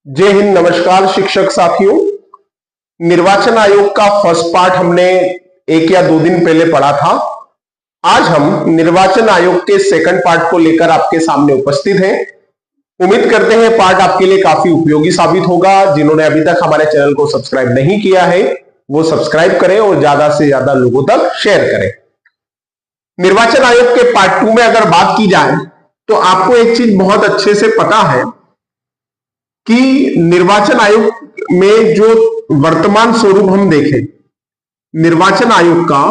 जय हिंद, नमस्कार शिक्षक साथियों। निर्वाचन आयोग का फर्स्ट पार्ट हमने 1 या 2 दिन पहले पढ़ा था। आज हम निर्वाचन आयोग के सेकंड पार्ट को लेकर आपके सामने उपस्थित हैं। उम्मीद करते हैं पार्ट आपके लिए काफी उपयोगी साबित होगा। जिन्होंने अभी तक हमारे चैनल को सब्सक्राइब नहीं किया है वो सब्सक्राइब करें और ज्यादा से ज्यादा लोगों तक शेयर करें। निर्वाचन आयोग के पार्ट 2 में अगर बात की जाए तो आपको एक चीज बहुत अच्छे से पता है कि निर्वाचन आयोग में जो वर्तमान स्वरूप हम देखें, निर्वाचन आयोग का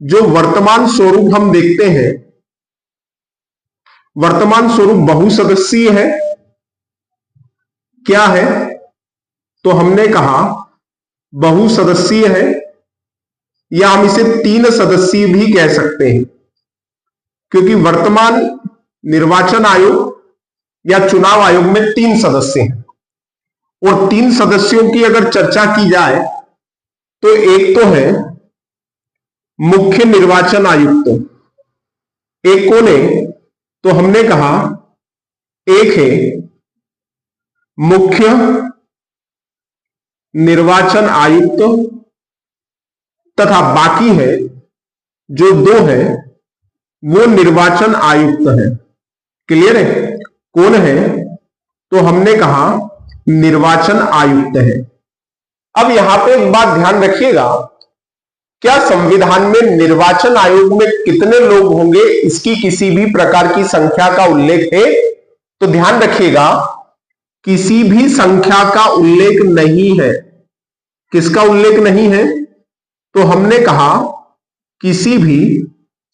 जो वर्तमान स्वरूप हम देखते हैं, वर्तमान स्वरूप बहुसदस्यीय है। क्या है? तो हमने कहा बहुसदस्यीय है, या हम इसे 3 सदस्यीय भी कह सकते हैं, क्योंकि वर्तमान निर्वाचन आयोग या चुनाव आयोग में 3 सदस्य हैं। और 3 सदस्यों की अगर चर्चा की जाए तो एक तो है मुख्य निर्वाचन आयुक्त, एक कौन है? तो हमने कहा एक है मुख्य निर्वाचन आयुक्त तथा बाकी है जो 2 है वो निर्वाचन आयुक्त है। क्लियर है? कौन है? तो हमने कहा निर्वाचन आयुक्त है। अब यहां पे एक बात ध्यान रखिएगा, क्या संविधान में निर्वाचन आयोग में कितने लोग होंगे इसकी किसी भी प्रकार की संख्या का उल्लेख है? तो ध्यान रखिएगा, किसी भी संख्या का उल्लेख नहीं है। किसका उल्लेख नहीं है? तो हमने कहा किसी भी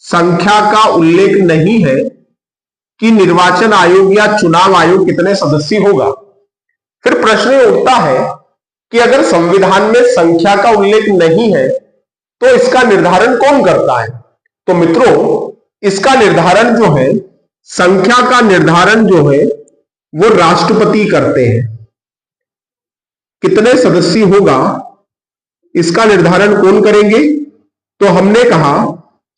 संख्या का उल्लेख नहीं है कि निर्वाचन आयोग या चुनाव आयोग कितने सदस्य होगा। फिर प्रश्न उठता है कि अगर संविधान में संख्या का उल्लेख नहीं है तो इसका निर्धारण कौन करता है? तो मित्रों, इसका निर्धारण जो है, संख्या का निर्धारण जो है वो राष्ट्रपति करते हैं। कितने सदस्य होगा इसका निर्धारण कौन करेंगे? तो हमने कहा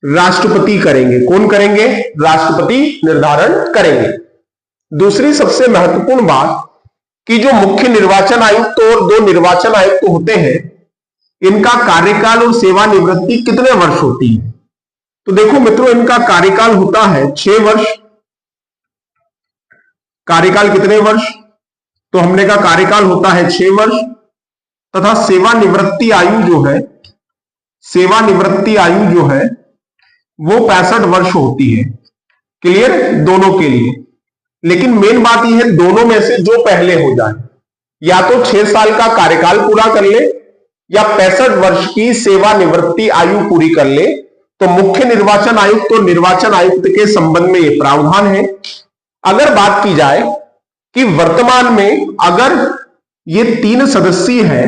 राष्ट्रपति करेंगे। कौन करेंगे? राष्ट्रपति निर्धारण करेंगे। दूसरी सबसे महत्वपूर्ण बात कि जो मुख्य निर्वाचन आयुक्त और 2 निर्वाचन आयुक्त होते हैं, इनका कार्यकाल और सेवानिवृत्ति कितने वर्ष होती है? तो देखो मित्रों, इनका कार्यकाल होता है 6 वर्ष। कार्यकाल कितने वर्ष? तो हमने कहा कार्यकाल होता है 6 वर्ष तथा सेवानिवृत्ति आयु जो है, सेवानिवृत्ति आयु जो है वो 65 वर्ष होती है। क्लियर? दोनों के लिए। लेकिन मेन बात यह है, दोनों में से जो पहले हो जाए, या तो 6 साल का कार्यकाल पूरा कर ले या 65 वर्ष की सेवानिवृत्ति आयु पूरी कर ले, तो मुख्य निर्वाचन आयुक्त और निर्वाचन आयुक्त के संबंध में यह प्रावधान है। अगर बात की जाए कि वर्तमान में अगर ये 3 सदस्यीय है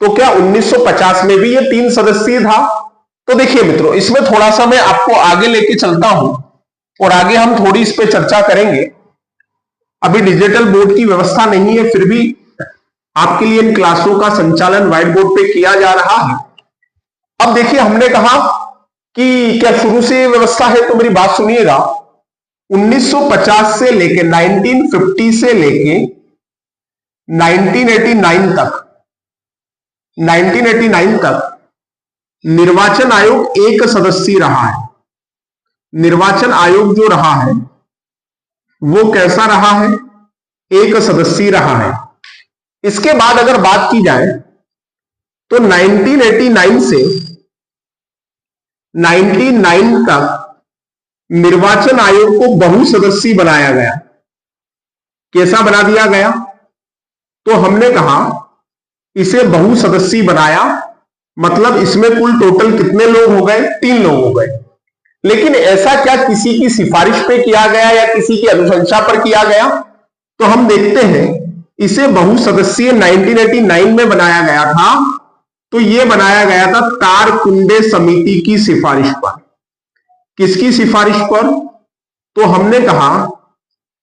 तो क्या 1950 में भी ये 3 सदस्यीय था? तो देखिए मित्रों, इसमें थोड़ा सा मैं आपको आगे लेके चलता हूं और आगे हम थोड़ी इस पे चर्चा करेंगे। अभी डिजिटल बोर्ड की व्यवस्था नहीं है, फिर भी आपके लिए इन क्लासों का संचालन व्हाइट बोर्ड पे किया जा रहा है। अब देखिए, हमने कहा कि क्या शुरू से व्यवस्था है? तो मेरी बात सुनिएगा। 1950 से लेके 1950 से लेके 1989 तक निर्वाचन आयोग 1 सदस्यीय रहा है। निर्वाचन आयोग जो रहा है वो कैसा रहा है? 1 सदस्यीय रहा है। इसके बाद अगर बात की जाए तो 1989 से 99 तक निर्वाचन आयोग को बहुसदस्यीय बनाया गया। कैसा बना दिया गया? तो हमने कहा इसे बहुसदस्यीय बनाया, मतलब इसमें कुल टोटल कितने लोग हो गए? 3 लोग हो गए। लेकिन ऐसा क्या किसी की सिफारिश पे किया गया या किसी की अनुशंसा पर किया गया? तो हम देखते हैं इसे बहुसदस्यीय 1989 में बनाया गया था। तो यह बनाया गया था तारकुंडे समिति की सिफारिश पर। किसकी सिफारिश पर? तो हमने कहा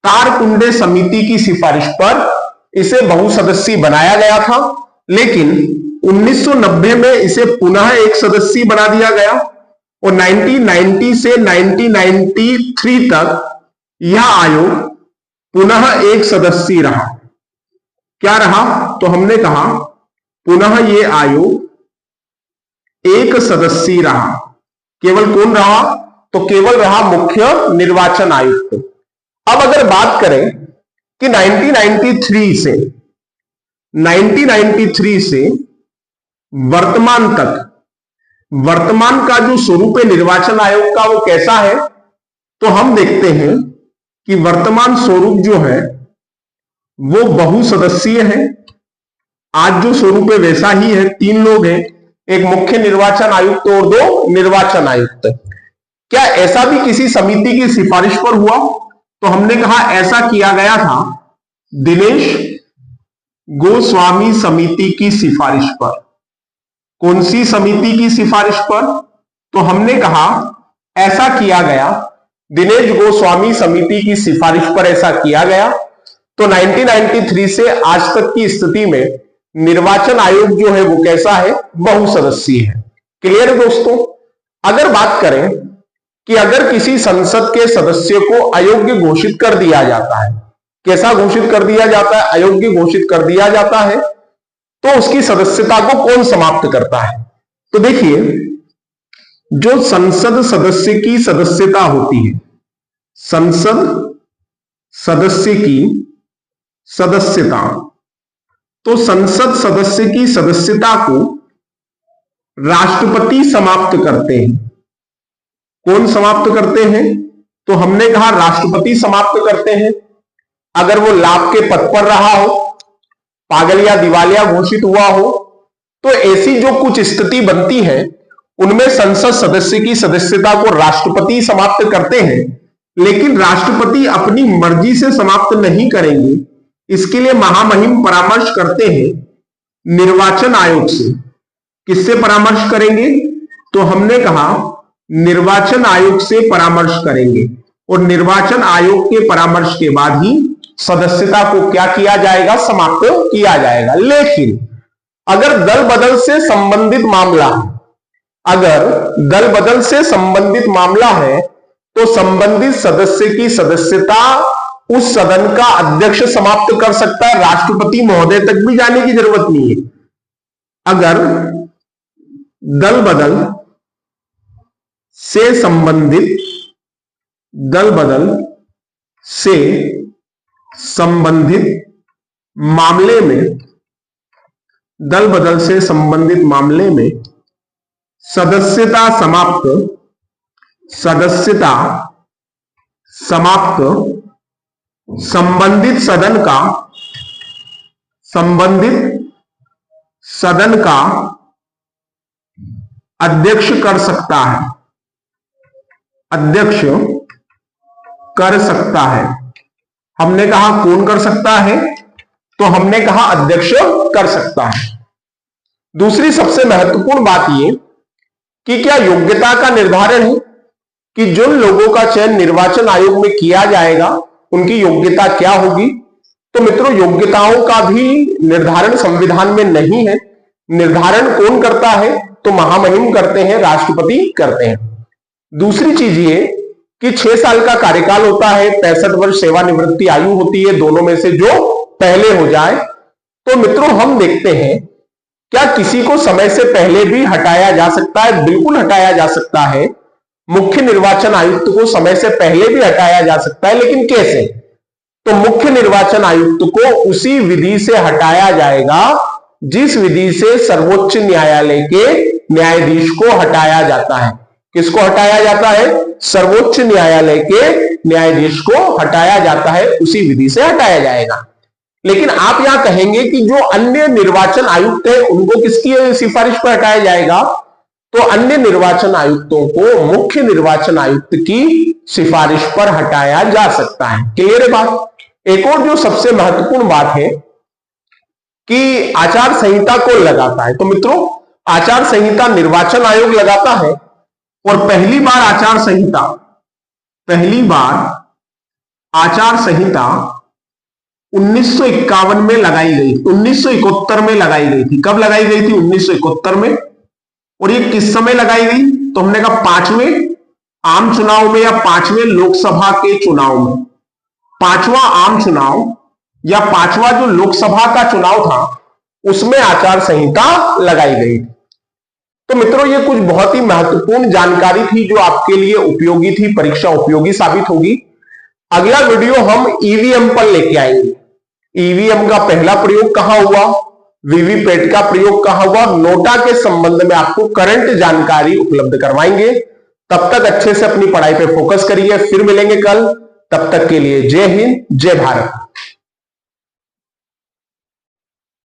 तारकुंडे समिति की सिफारिश पर इसे बहुसदस्यीय बनाया गया था। लेकिन 1990 में इसे पुनः 1 सदस्यीय बना दिया गया और 1990 से 1993 तक यह आयोग पुनः 1 सदस्यीय रहा। क्या रहा? तो हमने कहा पुनः ये आयोग एक सदस्यीय रहा। केवल कौन रहा? तो केवल रहा मुख्य निर्वाचन आयुक्त। अब अगर बात करें कि 1993 से वर्तमान तक, वर्तमान का जो स्वरूप है निर्वाचन आयोग का वो कैसा है, तो हम देखते हैं कि वर्तमान स्वरूप जो है वो बहुसदस्यीय है। आज जो स्वरूप है वैसा ही है, 3 लोग हैं, एक मुख्य निर्वाचन आयुक्त और 2 निर्वाचन आयुक्त। क्या ऐसा भी किसी समिति की सिफारिश पर हुआ? तो हमने कहा ऐसा किया गया था दिनेश गोस्वामी समिति की सिफारिश पर। कौन सी समिति की सिफारिश पर? तो हमने कहा ऐसा किया गया दिनेश गोस्वामी समिति की सिफारिश पर, ऐसा किया गया। तो 1993 से आज तक की स्थिति में निर्वाचन आयोग जो है वो कैसा है? बहुसदस्यीय है। क्लियर है दोस्तों? अगर बात करें कि अगर किसी संसद के सदस्य को अयोग्य घोषित कर दिया जाता है, कैसा घोषित कर दिया जाता है? अयोग्य घोषित कर दिया जाता है, तो उसकी सदस्यता को कौन समाप्त करता है? तो देखिए, जो संसद सदस्य की सदस्यता होती है, संसद सदस्य की सदस्यता, तो संसद सदस्य की सदस्यता को राष्ट्रपति समाप्त करते हैं। कौन समाप्त करते हैं? तो हमने कहा राष्ट्रपति समाप्त करते हैं। अगर वो लाभ के पद पर रहा हो, पागल या दिवालिया घोषित हुआ हो, तो ऐसी जो कुछ स्थिति बनती है उनमें संसद सदस्य की सदस्यता को राष्ट्रपति समाप्त करते हैं। लेकिन राष्ट्रपति अपनी मर्जी से समाप्त नहीं करेंगे, इसके लिए महामहिम परामर्श करते हैं निर्वाचन आयोग से। किससे परामर्श करेंगे? तो हमने कहा निर्वाचन आयोग से परामर्श करेंगे, और निर्वाचन आयोग के परामर्श के बाद ही सदस्यता को क्या किया जाएगा? समाप्त किया जाएगा। लेकिन अगर दल बदल से संबंधित मामला है, अगर दल बदल से संबंधित मामला है, तो संबंधित सदस्य की सदस्यता उस सदन का अध्यक्ष समाप्त कर सकता है, राष्ट्रपति महोदय तक भी जाने की जरूरत नहीं है। अगर दल बदल से संबंधित, दल बदल से संबंधित मामले में, दल बदल से संबंधित मामले में सदस्यता समाप्त, सदस्यता समाप्त संबंधित सदन का, संबंधित सदन का अध्यक्ष कर सकता है, अध्यक्ष कर सकता है। हमने कहा कौन कर सकता है? तो हमने कहा अध्यक्ष कर सकता है। दूसरी सबसे महत्वपूर्ण बात यह कि क्या योग्यता का निर्धारण है कि जिन लोगों का चयन निर्वाचन आयोग में किया जाएगा उनकी योग्यता क्या होगी। तो मित्रों, योग्यताओं का भी निर्धारण संविधान में नहीं है। निर्धारण कौन करता है? तो महामहिम करते हैं, राष्ट्रपति करते हैं। दूसरी चीज ये कि 6 साल का कार्यकाल होता है, 65 वर्ष सेवानिवृत्ति आयु होती है, दोनों में से जो पहले हो जाए। तो मित्रों, हम देखते हैं क्या किसी को समय से पहले भी हटाया जा सकता है? बिल्कुल हटाया जा सकता है। मुख्य निर्वाचन आयुक्त को समय से पहले भी हटाया जा सकता है, लेकिन कैसे? तो मुख्य निर्वाचन आयुक्त को उसी विधि से हटाया जाएगा जिस विधि से सर्वोच्च न्यायालय के न्यायाधीश को हटाया जाता है। किसको हटाया जाता है? सर्वोच्च न्यायालय के न्यायाधीश को हटाया जाता है, उसी विधि से हटाया जाएगा। लेकिन आप यहां कहेंगे कि जो अन्य निर्वाचन आयुक्त है उनको किसकी सिफारिश पर हटाया जाएगा? तो अन्य निर्वाचन आयुक्तों को मुख्य निर्वाचन आयुक्त की सिफारिश पर हटाया जा सकता है। क्लियर है बात? एक और जो सबसे महत्वपूर्ण बात है कि आचार संहिता कौन लगाता है? तो मित्रों, आचार संहिता निर्वाचन आयोग लगाता है, और पहली बार आचार संहिता 1951 में लगाई गई, 1971 में लगाई गई थी। कब लगाई गई थी? 1971 में। और ये किस समय लगाई गई? तो हमने कहा 5वें आम चुनाव में या 5वें लोकसभा के चुनाव में। 5वां आम चुनाव या 5वां जो लोकसभा का चुनाव था उसमें आचार संहिता लगाई गई। तो मित्रों ये कुछ बहुत ही महत्वपूर्ण जानकारी थी जो आपके लिए उपयोगी थी, परीक्षा उपयोगी साबित होगी। अगला वीडियो हम ईवीएम पर लेके आएंगे। ईवीएम का पहला प्रयोग कहां हुआ, वीवीपैट का प्रयोग कहां हुआ, नोटा के संबंध में आपको करंट जानकारी उपलब्ध करवाएंगे। तब तक अच्छे से अपनी पढ़ाई पे फोकस करिए, फिर मिलेंगे कल। तब तक के लिए जय हिंद, जय भारत।